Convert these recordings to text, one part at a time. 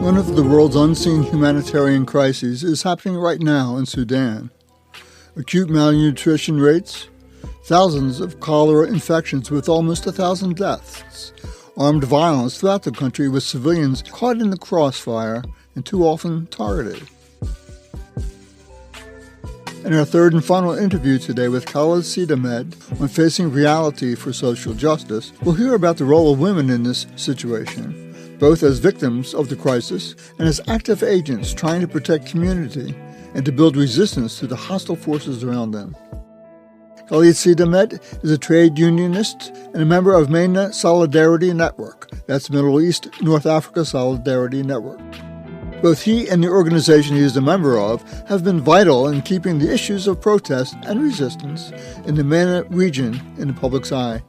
One of the world's unseen humanitarian crises is happening right now in Sudan. Acute malnutrition rates, thousands of cholera infections with almost 1,000 deaths, armed violence throughout the country with civilians caught in the crossfire and too often targeted. In our third and final interview today with Khalid Sudahmed on facing reality for social justice, we'll hear about the role of women in this situation, both as victims of the crisis and as active agents trying to protect community and to build resistance to the hostile forces around them. Khalid Sudahmed is a trade unionist and a member of MENA Solidarity Network. That's Middle East North Africa Solidarity Network. Both he and the organization he is a member of have been vital in keeping the issues of protest and resistance in the MENA region in the public's eye.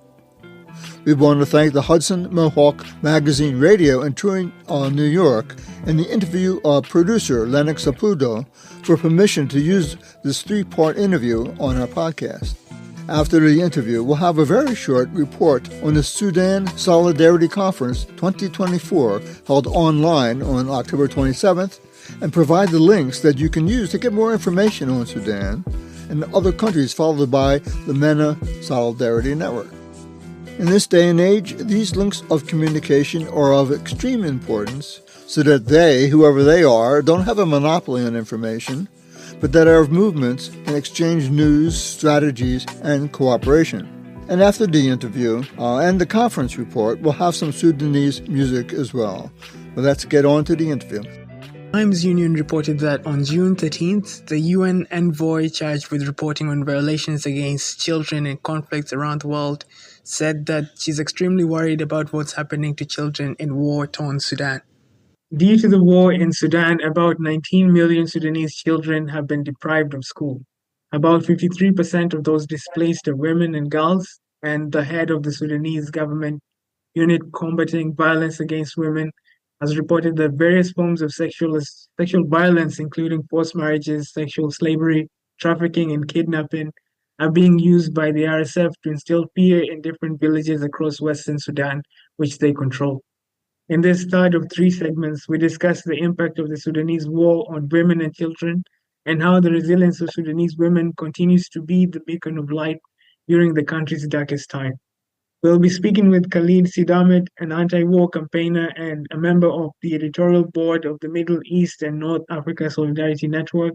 We want to thank the Hudson Mohawk Magazine Radio in Troy, New York, and the interview producer, Lennox Apudo, for permission to use this three-part interview on our podcast. After the interview, we'll have a very short report on the Sudan Solidarity Conference 2024 held online on October 27th and provide the links that you can use to get more information on Sudan and other countries followed by the MENA Solidarity Network. In this day and age, these links of communication are of extreme importance so that they, whoever they are, don't have a monopoly on information, but that are of movements and exchange news, strategies, and cooperation. And after the interview and the conference report, we'll have some Sudanese music as well. But let's get on to the interview. Times Union reported that on June 13th, the UN envoy charged with reporting on violations against children in conflicts around the world said that she's extremely worried about what's happening to children in war-torn Sudan. Due to the war in Sudan, about 19 million Sudanese children have been deprived of school. About 53% of those displaced are women and girls, and the head of the Sudanese government unit combating violence against women has reported that various forms of sexual violence, including forced marriages, sexual slavery, trafficking, and kidnapping, are being used by the RSF to instill fear in different villages across Western Sudan, which they control. In this third of three segments, we discuss the impact of the Sudanese war on women and children and how the resilience of Sudanese women continues to be the beacon of light during the country's darkest time. We'll be speaking with Khalid Sudahmed, an anti-war campaigner and a member of the editorial board of the Middle East and North Africa Solidarity Network,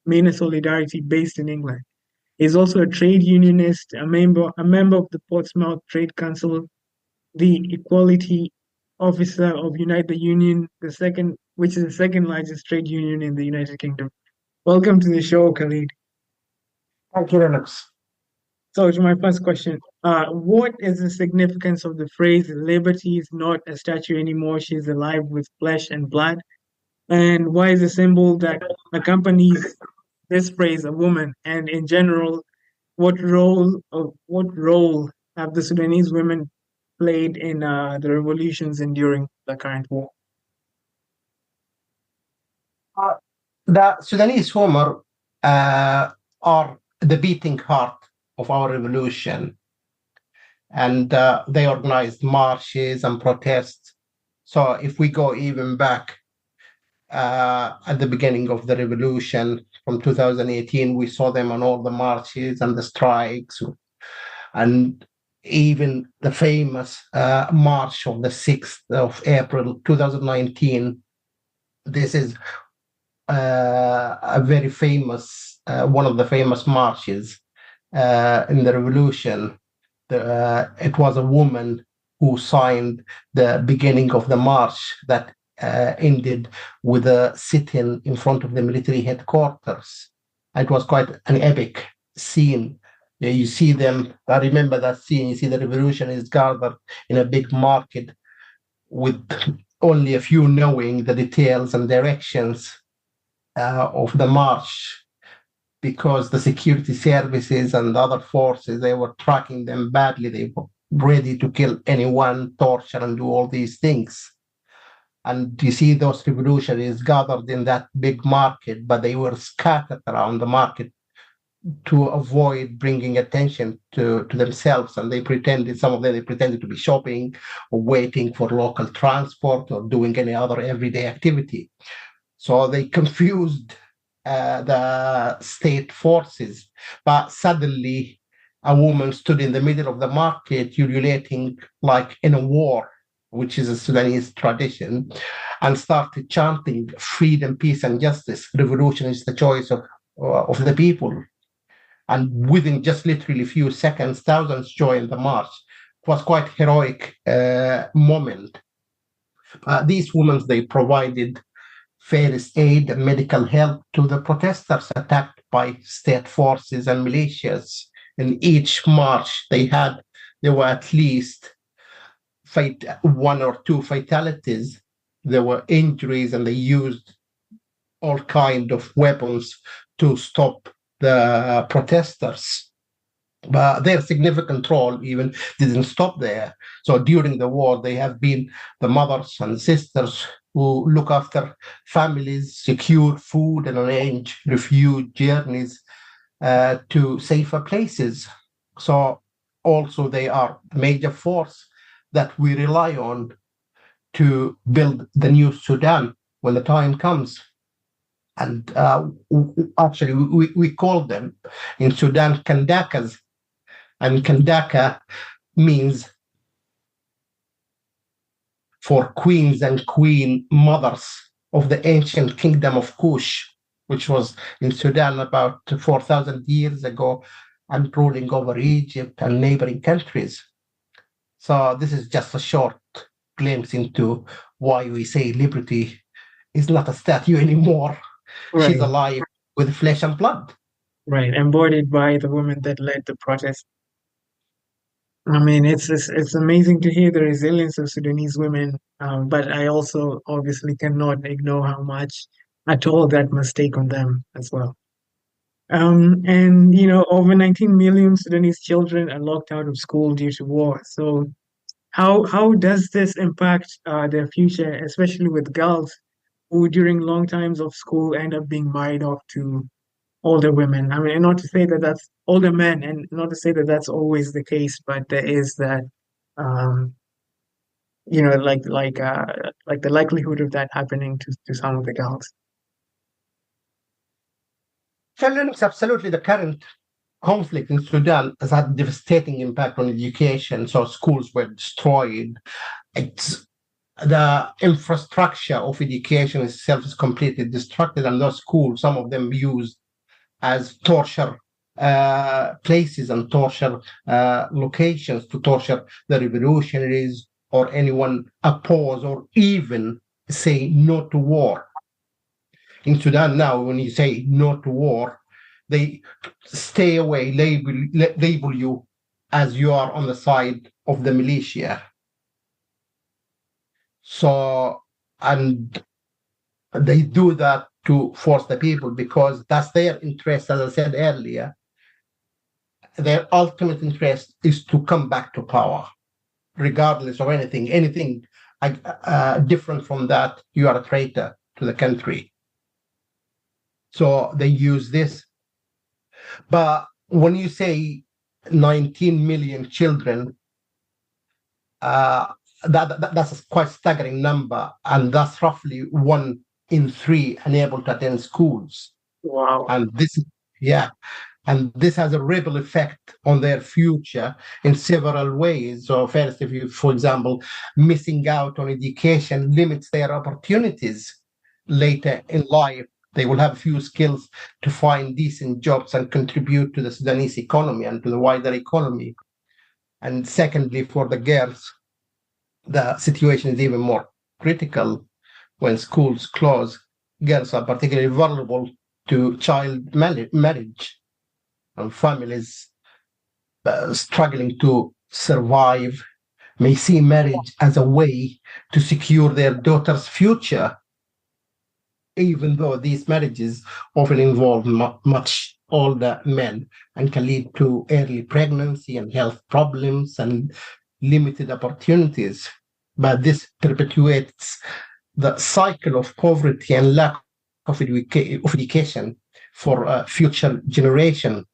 MENA Solidarity, based in England. He's also a trade unionist, a member of the Portsmouth Trade Council, the Equality Officer of Unite the Union, which is the second largest trade union in the United Kingdom. Welcome to the show, Khalid. Thank you, Lennox. So to my first question, what is the significance of the phrase, liberty is not a statue anymore, she's alive with flesh and blood? And why is a symbol that accompanies this phrase a woman? And in general, what role have the Sudanese women played in the revolutions enduring the current war? The Sudanese women are the beating heart of our revolution, and they organized marches and protests. So if we go even back at the beginning of the revolution from 2018, we saw them on all the marches and the strikes, and even the famous march of the 6th of April 2019. This is a very famous, one of the famous marches in the revolution. It was a woman who signed the beginning of the march that ended with a sit-in in front of the military headquarters. It was quite an epic scene. You see them, I remember that scene, you see the revolutionists gathered in a big market with only a few knowing the details and directions of the march, because the security services and other forces, they were tracking them badly. They were ready to kill anyone, torture, and do all these things. And you see those revolutionaries gathered in that big market, but they were scattered around the market to avoid bringing attention to themselves, and some of them they pretended to be shopping or waiting for local transport or doing any other everyday activity. So they confused the state forces. But suddenly, a woman stood in the middle of the market, ululating like in a war, which is a Sudanese tradition, and started chanting freedom, peace, and justice. Revolution is the choice of the people. And within just literally a few seconds, thousands joined the march. It was quite heroic moment. These women, they provided first aid and medical help to the protesters attacked by state forces and militias. In each march there were at least one or two fatalities. There were injuries, and they used all kind of weapons to stop the protesters. But their significant role even didn't stop there. So during the war, they have been the mothers and sisters who look after families, secure food, and arrange refuge journeys to safer places. So also they are a major force that we rely on to build the new Sudan when the time comes. And actually, we call them in Sudan Kandakas. And Kandaka means for queens and queen mothers of the ancient kingdom of Kush, which was in Sudan about 4,000 years ago and ruling over Egypt and neighboring countries. So this is just a short glimpse into why we say liberty is not a statue anymore. Right. She's alive with flesh and blood. Right, embodied by the woman that led the protest. I mean, it's amazing to hear the resilience of Sudanese women, but I also obviously cannot ignore how much at all that must take on them as well. And over 19 million Sudanese children are locked out of school due to war. So, how does this impact their future, especially with girls who, during long times of school, end up being married off to older women? I mean, and not to say that that's older men, and not to say that that's always the case, but there is that, like the likelihood of that happening to some of the girls. Lennox, absolutely. The current conflict in Sudan has had a devastating impact on education. So schools were destroyed. The infrastructure of education itself is completely destructed, and those schools, some of them used as torture places and torture locations to torture the revolutionaries or anyone opposed or even say no to war. In Sudan now, when you say no to war, they stay away, label you as you are on the side of the militia. So, and they do that to force the people because that's their interest, as I said earlier. Their ultimate interest is to come back to power, regardless of anything different from that, you are a traitor to the country. So they use this. But when you say 19 million children, that's a quite staggering number, and that's roughly 1 in 3 unable to attend schools. Wow. And this has a ripple effect on their future in several ways. So first, if you, for example, missing out on education limits their opportunities later in life. They will have few skills to find decent jobs and contribute to the Sudanese economy and to the wider economy. And secondly, for the girls, the situation is even more critical. When schools close, girls are particularly vulnerable to child marriage, and families struggling to survive may see marriage as a way to secure their daughter's future, even though these marriages often involve much older men and can lead to early pregnancy and health problems and limited opportunities. But this perpetuates the cycle of poverty and lack of education for future generation.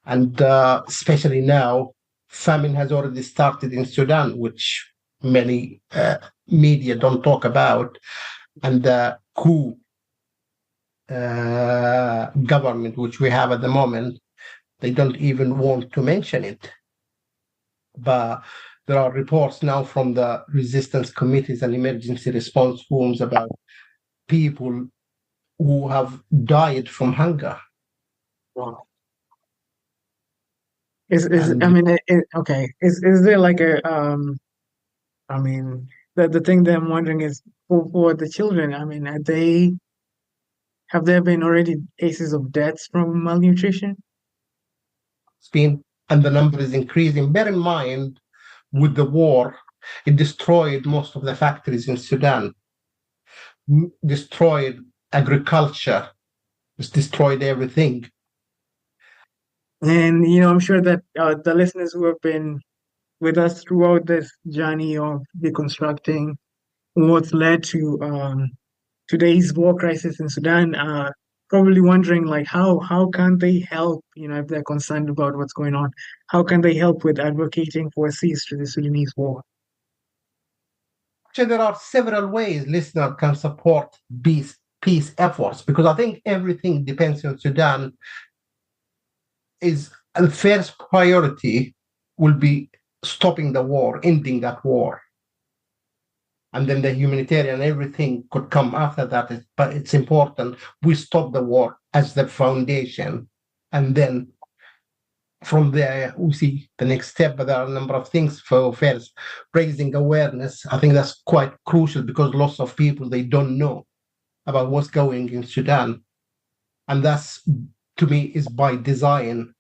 And especially now, famine has already started in Sudan, which many media don't talk about. And the coup government, which we have at the moment, they don't even want to mention it. But there are reports now from the resistance committees and emergency response forums about people who have died from hunger. Wow. Is And I mean okay. Is there like a I mean the thing that I'm wondering is for the children, I mean, have there been already cases of deaths from malnutrition? it's been, and the number is increasing. Bear in mind, with the war, it destroyed most of the factories in Sudan, destroyed agriculture, it's destroyed everything. And I'm sure that the listeners who have been with us throughout this journey of deconstructing what's led to today's war crisis in Sudan are probably wondering like how can they help, if they're concerned about what's going on, how can they help with advocating for a cease to the Sudanese war? Actually, there are several ways listeners can support peace efforts, because I think everything depends on Sudan. Is the first priority will be stopping the war, ending that war. And then the humanitarian, everything could come after that. But it's important we stop the war as the foundation. And then from there, we see the next step. But there are a number of things. For first, raising awareness. I think that's quite crucial, because lots of people, they don't know about what's going in Sudan. And that's, to me, is by design.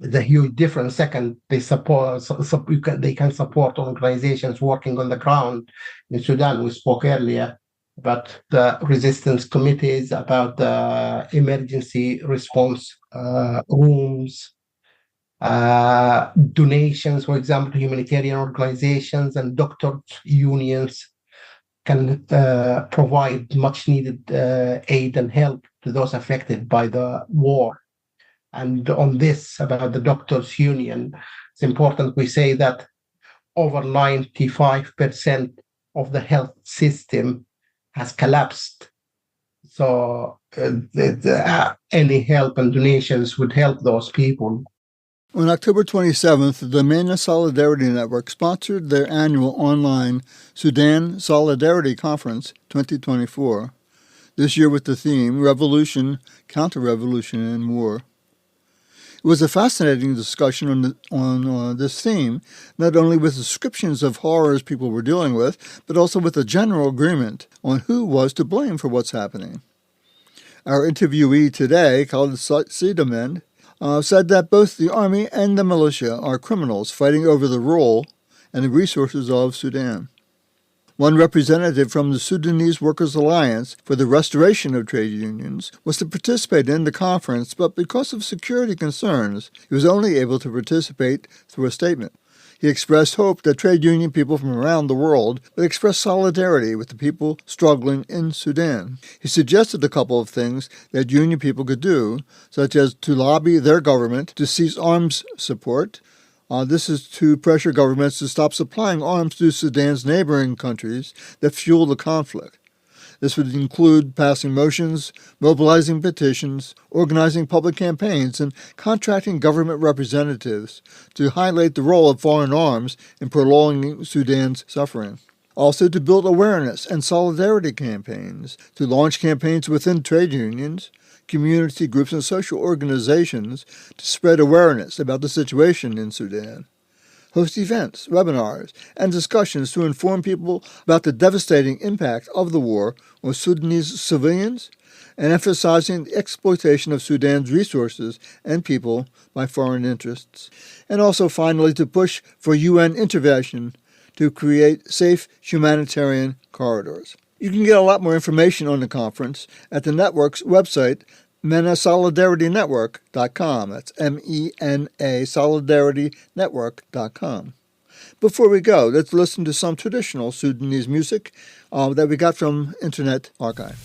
The huge difference. Second, they they can support organizations working on the ground in Sudan. We spoke earlier about the resistance committees, about the emergency response rooms, donations, for example, to humanitarian organizations and doctors' unions can provide much needed aid and help to those affected by the war. And on this, about the doctors' union, it's important we say that over 95% of the health system has collapsed. So any help and donations would help those people. On October 27th, the MENA Solidarity Network sponsored their annual online Sudan Solidarity Conference 2024, this year with the theme Revolution, Counter-Revolution, and War. It was a fascinating discussion on this theme, not only with descriptions of horrors people were dealing with, but also with a general agreement on who was to blame for what's happening. Our interviewee today, Khalid Sudahmed, said that both the army and the militia are criminals fighting over the role and the resources of Sudan. One representative from the Sudanese Workers' Alliance for the Restoration of Trade Unions was to participate in the conference, but because of security concerns, he was only able to participate through a statement. He expressed hope that trade union people from around the world would express solidarity with the people struggling in Sudan. He suggested a couple of things that union people could do, such as to lobby their government to cease arms support. This is to pressure governments to stop supplying arms to Sudan's neighboring countries that fuel the conflict. This would include passing motions, mobilizing petitions, organizing public campaigns, and contracting government representatives to highlight the role of foreign arms in prolonging Sudan's suffering. Also to build awareness and solidarity campaigns, to launch campaigns within trade unions, community groups, and social organizations to spread awareness about the situation in Sudan. Host events, webinars, and discussions to inform people about the devastating impact of the war on Sudanese civilians and emphasizing the exploitation of Sudan's resources and people by foreign interests. And also, finally, to push for UN intervention to create safe humanitarian corridors. You can get a lot more information on the conference at the network's website, MENA-SolidarityNetwork.com. That's MENA SolidarityNetwork.com. Before we go, let's listen to some traditional Sudanese music that we got from Internet Archive.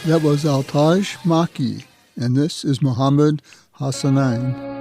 That was Altaj Maki, and this is Muhammad Hassanain.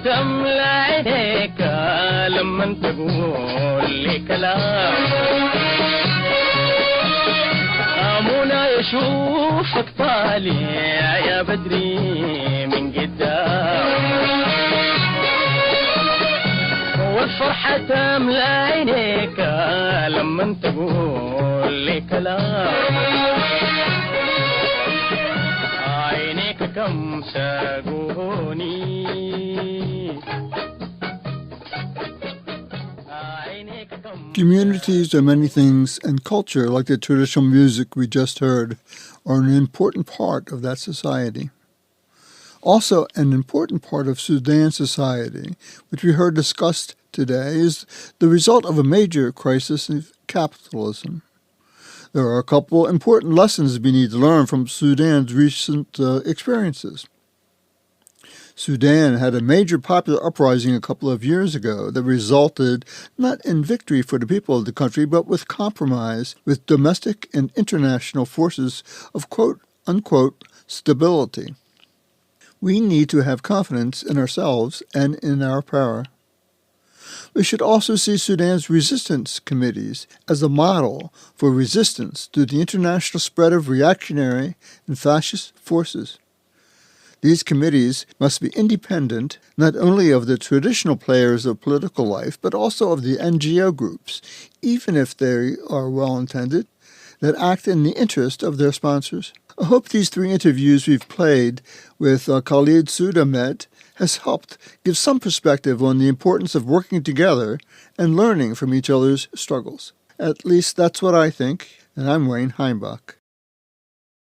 تملى عينيك لما تقول لي كلام منى يشوفك طالع يا بدري من قدام والفرحة تملى عينيك لما تقول لي كلام عينيك كم ساقوني Communities are many things, and culture, like the traditional music we just heard, are an important part of that society. Also, an important part of Sudan society, which we heard discussed today, is the result of a major crisis in capitalism. There are a couple important lessons we need to learn from Sudan's recent experiences. Sudan had a major popular uprising a couple of years ago that resulted not in victory for the people of the country, but with compromise with domestic and international forces of quote-unquote stability. We need to have confidence in ourselves and in our power. we should also see Sudan's resistance committees as a model for resistance to the international spread of reactionary and fascist forces. These committees must be independent not only of the traditional players of political life, but also of the NGO groups, even if they are well-intended, that act in the interest of their sponsors. I hope these 3 interviews we've played with Khalid Sudahmed has helped give some perspective on the importance of working together and learning from each other's struggles. At least that's what I think, and I'm Wayne Heimbach.